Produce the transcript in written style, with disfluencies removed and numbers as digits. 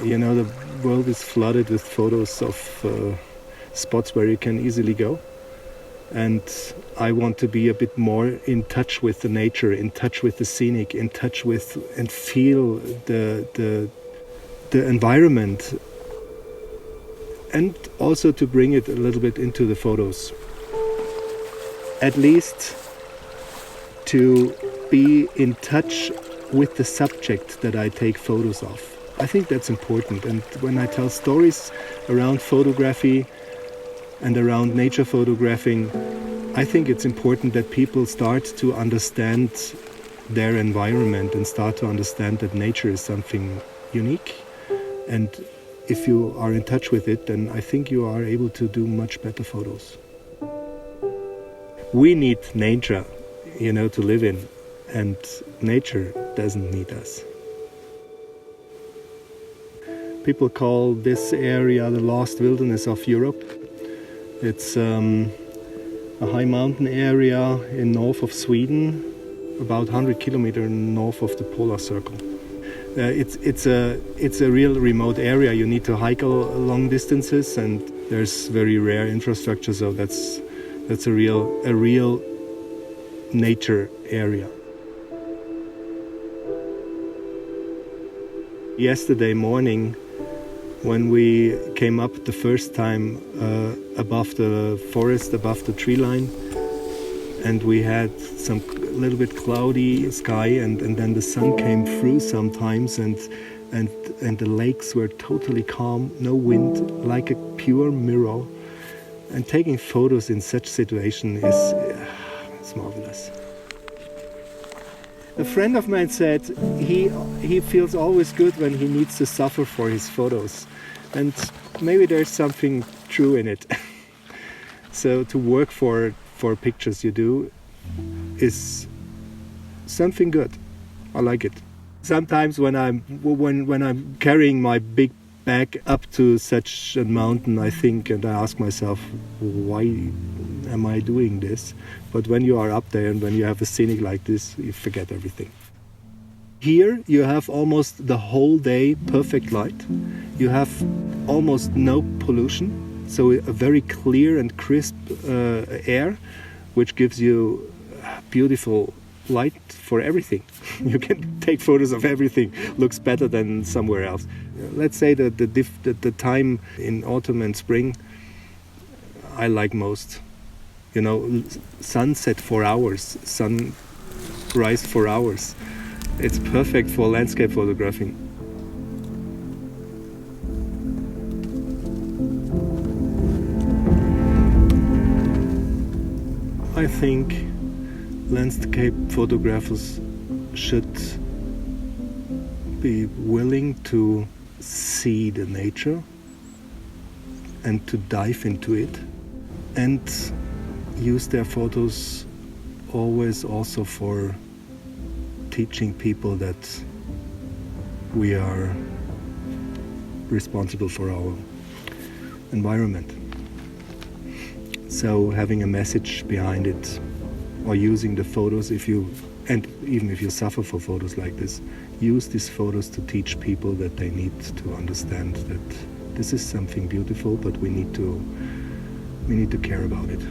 You know, the world is flooded with photos of spots where you can easily go. And I want to be a bit more in touch with the nature, in touch with the scenic, in touch with and feel the environment. And also to bring it a little bit into the photos. At least to be in touch with the subject that I take photos of. I think that's important. And when I tell stories around photography and around nature photographing, I think it's important that people start to understand their environment and start to understand that nature is something unique. And if you are in touch with it, then I think you are able to do much better photos. We need nature, you know, to live in, and nature doesn't need us. People call this area the lost wilderness of Europe. It's a high mountain area in north of Sweden, about 100 kilometers north of the polar circle. It's a real remote area. You need to hike long distances, and there's very rare infrastructure. So that's a real nature area. Yesterday morning, when we came up the first time above the forest, above the tree line, and we had some little bit cloudy sky, and then the sun came through sometimes, and the lakes were totally calm, no wind, like a pure mirror. And taking photos in such situation is it's marvelous. A friend of mine said he feels always good when he needs to suffer for his photos, and maybe there's something true in it. So to work for pictures you do is something good. I like it. Sometimes when I'm carrying my big bag up to such a mountain, I think and I ask myself, why am I doing this? But when you are up there and when you have a scenic like this, you forget everything. Here you have almost the whole day perfect light. You have almost no pollution, so a very clear and crisp air, which gives you beautiful light for everything. You can take photos of everything. Looks better than somewhere else. Let's say that the time in autumn and spring I like most. You know, sunset for hours, sunrise for hours. It's perfect for landscape photographing. I think landscape photographers should be willing to see the nature and to dive into it, and use their photos always also for teaching people that we are responsible for our environment. So having a message behind it, or using the photos, even if you suffer for photos like this, use these photos to teach people that they need to understand that this is something beautiful, but we need to care about it.